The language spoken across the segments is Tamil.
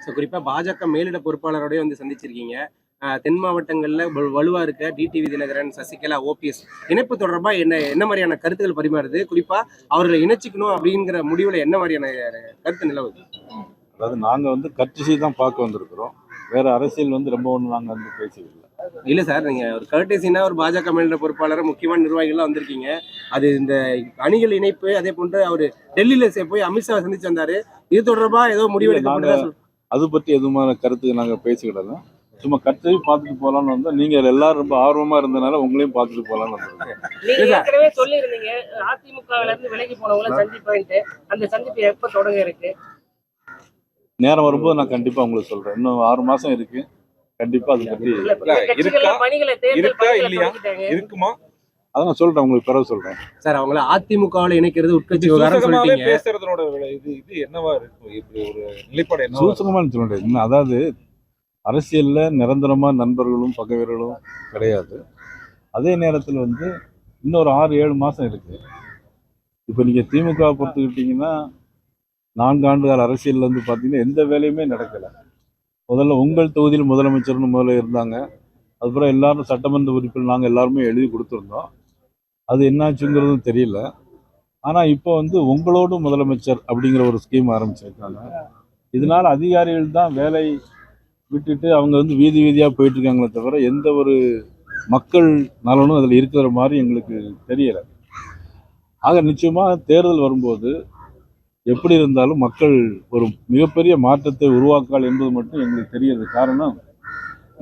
ஸோ குறிப்பா பாஜக மேலிட பொறுப்பாளரோடய வந்து சந்திச்சிருக்கீங்க. தென் மாவட்டங்கள்ல வலுவா இருக்க டிடிவி தினகரன், சசிகலா, ஓபிஎஸ் இணைப்பு தொடர்பா என்ன மாதிரியான கருத்துக்கள் பரிமாறுது? குறிப்பா அவர்களை இணைச்சிக்கணும் அப்படிங்கிற முடிவுல என்ன மாதிரியான கருத்து நிலவுது? அதாவது நாங்க வந்து கட்சி தான் பார்க்க வந்திருக்கிறோம். வேற அரசியல் வந்து ரொம்ப ஒன்று நாங்க வந்து பேசவில்லை. இல்ல சார், நீங்க ஒரு கர்டேசினா ஒரு பாஜக மேலிட பொறுப்பாளர், முக்கியமான நிர்வாகிகள்லாம் வந்திருக்கீங்க. அது இந்த அணிகள் இணைப்பு, அதே போன்று அவரு டெல்லியில போய் அமித்ஷா சந்திச்சு வந்தாரு. இது தொடர்பா ஏதோ முடிவு எடுக்கப்பட்டதா அது பற்றி எதுவுமான கருத்து நாங்க பேசிக்கிடல. சும்மா கட்சியை பார்த்துட்டு போலான்னு வந்தா, நீங்க எல்லாரும் ரொம்ப ஆர்வமா இருந்தனால உங்களையும் பார்த்துட்டு போலான்னு வந்திருக்கேன். நீங்க ஏற்கனவே சொல்லியிருந்தீங்க அதிமுகவில இருந்து விலகி போனவங்கள சந்திப்பேன்ட்டு. அந்த சந்திப்பு எப்ப தொடங்க இருக்கு? நேரம் வரும்போது நான் கண்டிப்பா உங்களுக்கு சொல்றேன். இன்னும் 6 மாசம் இருக்கு. கண்டிப்பா அதை பற்றி இருக்கா இல்லையா இருக்குமா அதை நான் சொல்றேன், உங்களுக்கு பிறகு சொல்றேன். சார், அவங்கள அதிமுகவில் இணைக்கிறது உட்கட்சி விவகாரம் சொல்லிட்டீங்க. பேசுறதோட இது என்னவா இருக்கும்? இப்படி ஒரு நிலைப்பாடு என்ன சூசகமானு சொல்ல முடியாது. அதாவது அரசியல்ல நிரந்தரமா நண்பர்களும் பகைவர்களும் கிடையாது. அதே நேரத்தில் வந்து இன்னொரு 6-7 மாசம் இருக்கு. இப்போ நீங்க திமுக பொறுத்துக்கிட்டீங்கன்னா 4 ஆண்டுகால அரசியல்ல வந்து பார்த்தீங்கன்னா எந்த வேலையுமே நடக்கலை. முதல்ல உங்கள் தொகுதியில் முதலமைச்சர்னு முதல்ல இருந்தாங்க. அதுக்கப்புறம் எல்லாரும் சட்டமன்ற உறுப்பினர் நாங்கள் எல்லாருமே எழுதி கொடுத்துருந்தோம். அது என்னாச்சுங்கிறதும் தெரியல. ஆனால் இப்போ வந்து உங்களோடு முதலமைச்சர் அப்படிங்கிற ஒரு ஸ்கீம் ஆரம்பிச்சிருக்காங்க. இதனால அதிகாரிகள் தான் வேலை விட்டுட்டு அவங்க வந்து வீதி வீதியாக போயிட்டு இருக்காங்களே தவிர எந்த ஒரு மக்கள் நலனும் அதில் இருக்கிற மாதிரி எங்களுக்கு தெரியலை. ஆக நிச்சயமாக தேர்தல் வரும்போது எப்படி இருந்தாலும் மக்கள் ஒரு மிகப்பெரிய மாற்றத்தை உருவாக்கால் என்பது மட்டும் எங்களுக்கு தெரியுது. காரணம்,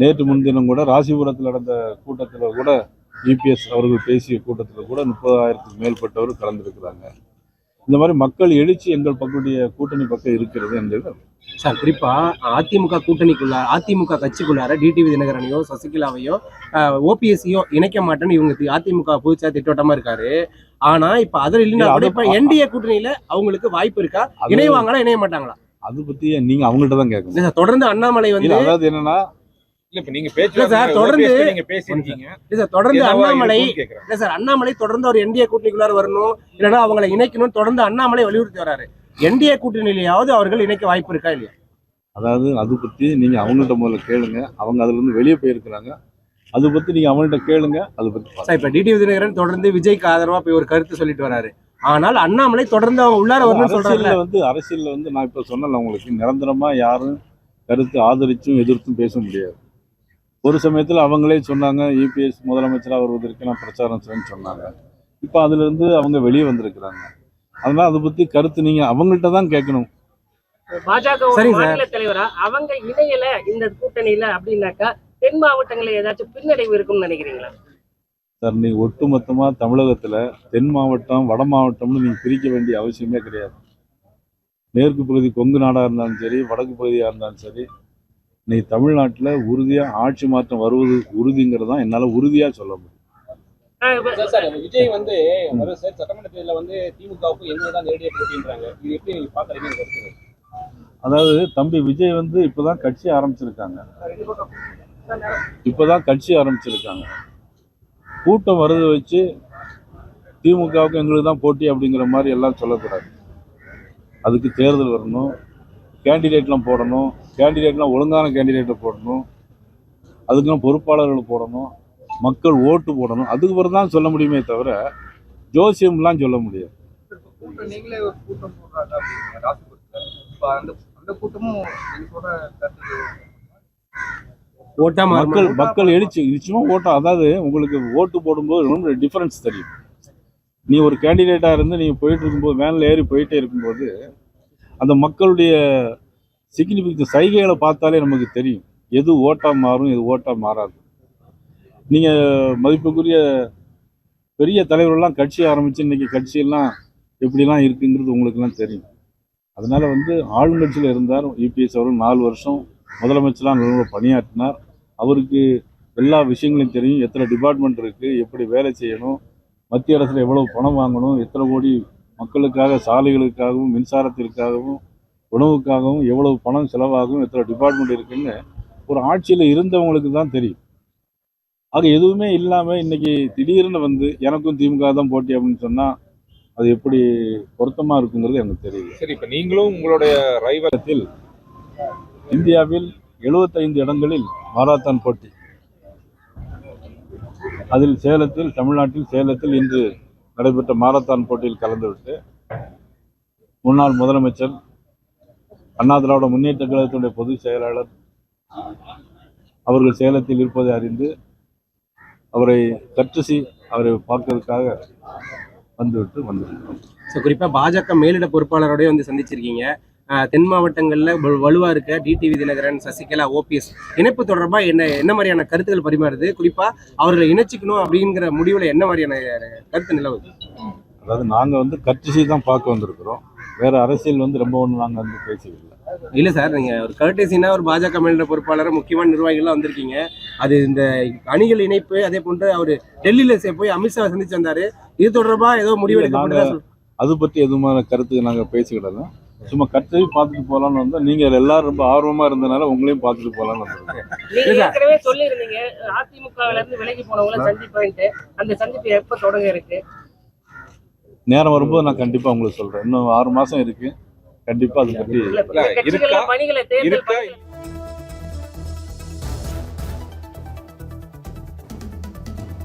நேற்று முன்தினம் கூட ராசிபுரத்தில் நடந்த கூட்டத்தில் கூட இபிஎஸ் அவர்கள் பேசிய கூட்டத்தில் கூட 30,000க்கு மேற்பட்டவர் கலந்துருக்கிறாங்க. இந்த மாதிரி மக்கள் எழுச்சி எங்கள் பக்கத்துடைய கூட்டணி பக்கம் இருக்கிறது என்பது. சார், குறிப்பா அதிமுக கூட்டணிக்குள்ள அதிமுக கட்சிக்குள்ளார டிடிவி தினகரனையோ சசிகலாவையோ ஓபிஎஸ்சியோ இணைக்க மாட்டேன்னு இவங்க அதிமுக புதுச்சா திட்டவட்டமா இருக்காரு. ஆனா இப்ப அதில் இல்லைன்னா என்டிஏ கூட்டணியில அவங்களுக்கு வாய்ப்பு இருக்கா? இணைவாங்களா இணைய மாட்டாங்களா? அது பத்தி நீங்க அவங்கள்ட்ட தான் கேட்கணும். தொடர்ந்து அண்ணாமலை வந்து அதாவது என்னன்னா அண்ணாமலை தொடர்ந்து ஒரு என்டிஏ கூட்டணிக்குள்ளார வரணும், இல்லைன்னா அவங்களை இணைக்கணும் தொடர்ந்து அண்ணாமலை வலியுறுத்தி வராரு. என்டிஏ கூட்டணியிலேயாவது அவர்கள் இணைக்க வாய்ப்பு இருக்கா இல்லையா? அதாவது அது பத்தி நீங்க அவங்கள்ட்ட முதல்ல கேளுங்க. அவங்க அதுல இருந்து வெளியே போயிருக்கிறாங்க. அதை பத்தி நீங்க அவங்கள்ட்ட கேளுங்க. அதை பத்தி இப்ப டிடிவி தினகரன் தொடர்ந்து விஜய்க்கு ஆதரவா போய் ஒரு கருத்து சொல்லிட்டு வராரு. ஆனால் அண்ணாமலை தொடர்ந்து அவங்க உள்ளார வரணும்னு சொல்றாங்க. அரசியல்ல வந்து நான் இப்ப சொன்னல உங்களுக்கு, நிரந்தரமா யாரும் கருத்து ஆதரிச்சும் எதிர்த்தும் பேச முடியாது. ஒரு சமயத்தில் அவங்களே சொன்னாங்க இபிஎஸ் முதலமைச்சராக வருவதற்கு நான் பிரச்சாரம் செய்யணும்னு சொன்னாங்க. இப்போ அதுலேருந்து அவங்க வெளியே வந்திருக்கிறாங்க. அதனால அதை பற்றி கருத்து நீங்கள் அவங்கள்ட்ட தான் கேட்கணும். பாஜக மாநில தலைவரா அவங்க இணையல இந்த கூட்டணியில அப்படின்னாக்கா தென் மாவட்டங்களில் ஏதாச்சும் பின்னடைவு இருக்கும்னு நினைக்கிறீங்களா? சார், நீங்கள் ஒட்டுமொத்தமாக தமிழகத்தில் தென் மாவட்டம் வட மாவட்டம்னு நீங்கள் பிரிக்க வேண்டிய அவசியமே கிடையாது. மேற்கு பகுதி கொங்கு நாடாக இருந்தாலும் சரி, வடக்கு பகுதியாக இருந்தாலும் சரி, நீ தமிழ்நாட்டில் உறுதியாக ஆட்சி மாற்றம் வருவது உறுதிங்கிறது தான் என்னால் உறுதியாக சொல்ல முடியும். விஜய் வந்து சட்டமன்ற தேர்தலில் வந்து திமுகவுக்கு எங்கதான் நேரடியாக போட்டின்றாங்க. இது எப்படி நீங்க பாக்குறீங்க? அதாவது தம்பி விஜய் வந்து இப்போதான் கட்சி ஆரம்பிச்சிருக்காங்க. கூட்டம் வரது வச்சு திமுகவுக்கு எங்களுக்கு தான் போட்டி அப்படிங்கிற மாதிரி எல்லாம் சொல்லக்கூடாது. அதுக்கு தேர்தல் வரணும், கேண்டிடேட்லாம் போடணும், கேண்டிடேட்லாம் ஒழுங்கான கேண்டிடேட்டை போடணும், அதுக்கெல்லாம் பொறுப்பாளர்கள் போடணும், மக்கள் ஓட்டு போடணும். அதுக்கு பிறகு தான் சொல்ல முடியுமே தவிர ஜோசியம்லாம் சொல்ல முடியாது. நீங்களே ஒரு கூட்டம் போடுறாங்க அந்த கூட்டமும் மக்கள் எழுச்சி நிச்சயமா ஓட்டம். அதாவது உங்களுக்கு ஓட்டு போடும்போது ரொம்ப டிஃபரன்ஸ் தெரியும். நீ ஒரு கேண்டிடேட்டாக இருந்து நீங்கள் போயிட்டு இருக்கும்போது வேனில் ஏறி போயிட்டே இருக்கும்போது அந்த மக்களுடைய சிக்னிஃபிகன்ஸ் சைகைகளை பார்த்தாலே நமக்கு தெரியும் எது ஓட்டாக மாறும், எது ஓட்டாக மாறாது. நீங்கள் மதிப்புக்குரிய பெரிய தலைவர்கள்லாம் கட்சி ஆரம்பித்து இன்றைக்கி கட்சியெல்லாம் எப்படிலாம் இருக்குங்கிறது உங்களுக்குலாம் தெரியும். அதனால் வந்து ஆளுங்கட்சியில் இருந்தார் இபிஎஸ் அவர்கள் 4 வருஷம் முதலமைச்சராக நல்ல பணியாற்றினார். அவருக்கு எல்லா விஷயங்களையும் தெரியும். எத்தனை டிபார்ட்மெண்ட் இருக்குது, எப்படி வேலை செய்யணும், மத்திய அரசில் எவ்வளவு பணம் வாங்கணும், எத்தனை கோடி மக்களுக்காக சாலைகளுக்காகவும் மின்சாரத்திற்காகவும் உணவுக்காகவும் எவ்வளவு பணம் செலவாகும், எத்தனை டிபார்ட்மெண்ட் இருக்குன்னு ஒரு ஆட்சியில் இருந்தவங்களுக்கு தான் தெரியும். அது எதுவுமே இல்லாமல் இன்னைக்கு திடீர்னு வந்து எனக்கும் திமுக தான் போட்டி அப்படின்னு சொன்னால் அது எப்படி பொருத்தமாக இருக்குங்கிறது எனக்கு தெரியுது. சரி, இப்போ நீங்களும் உங்களுடைய ரைவலத்தில் இந்தியாவில் 75 இடங்களில் மாரத்தான் போட்டி. அதில் தமிழ்நாட்டில் சேலத்தில் இன்று நடைபெற்ற மாரத்தான் போட்டியில் கலந்துவிட்டு முன்னாள் முதலமைச்சர், அண்ணா திராவிட முன்னேற்ற கழகத்தினுடைய பொதுச் செயலாளர் அவர்கள் சேலத்தில் இருப்பதை அறிந்து அவரை பார்க்கறதுக்காக வந்திருக்கிறோம். ஸோ குறிப்பா பாஜக மேலிட பொறுப்பாளரோடய வந்து சந்திச்சிருக்கீங்க. தென் மாவட்டங்கள்ல வலுவா இருக்க டிடிவி தினகரன், சசிகலா, ஓபிஎஸ் இணைப்பு தொடர்பா என்ன மாதிரியான கருத்துக்கள் பரிமாறுது? குறிப்பா அவர்களை இணைச்சிக்கணும் அப்படிங்கிற முடிவுல என்ன மாதிரியான கருத்து நிலவுது? அதாவது நாங்கள் கட்சி தான் பார்க்க வந்திருக்கிறோம். வேற அரசியல் ரொம்ப ஒன்று நாங்கள் பேசிக்கல. இல்ல சார், நீங்க ஒரு கர்டேசினா ஒரு பாஜக மேலிட பொறுப்பாளர், முக்கியமான நிர்வாகிகள்லாம் வந்திருக்கீங்க. அது இந்த அணிகள் இணைப்பு, அதே போன்று அவர் டெல்லியில போய் அமித்ஷா சந்திச்சு வந்தாரு. இது தொடர்பா ஏதோ முடிவு எடுக்கப்பட்டதா? அது பற்றி எதுவுமான கருத்து நாங்கள் பேசிக்கிடலாம். சும்மா கட்சி பார்த்துட்டு போகலான்னு வந்தா, நீங்க எல்லாரும் ரொம்ப ஆர்வமா இருந்தனால உங்களையும் பார்த்துட்டு போகலான்னு வந்திருக்கோம். நீங்க ஏற்கனவே சொல்லியிருந்தீங்க அதிமுகவில இருந்து விலகி போனவங்களை சந்திப்பேன்ட்டு. அந்த சந்திப்பு எப்ப தொடங்க இருக்கு? நேரம் வரும்போது நான் கண்டிப்பா உங்களுக்கு சொல்றேன். இன்னும் 6 மாசம் இருக்கு. கண்டிப்பா அதை பற்றி பணிகளை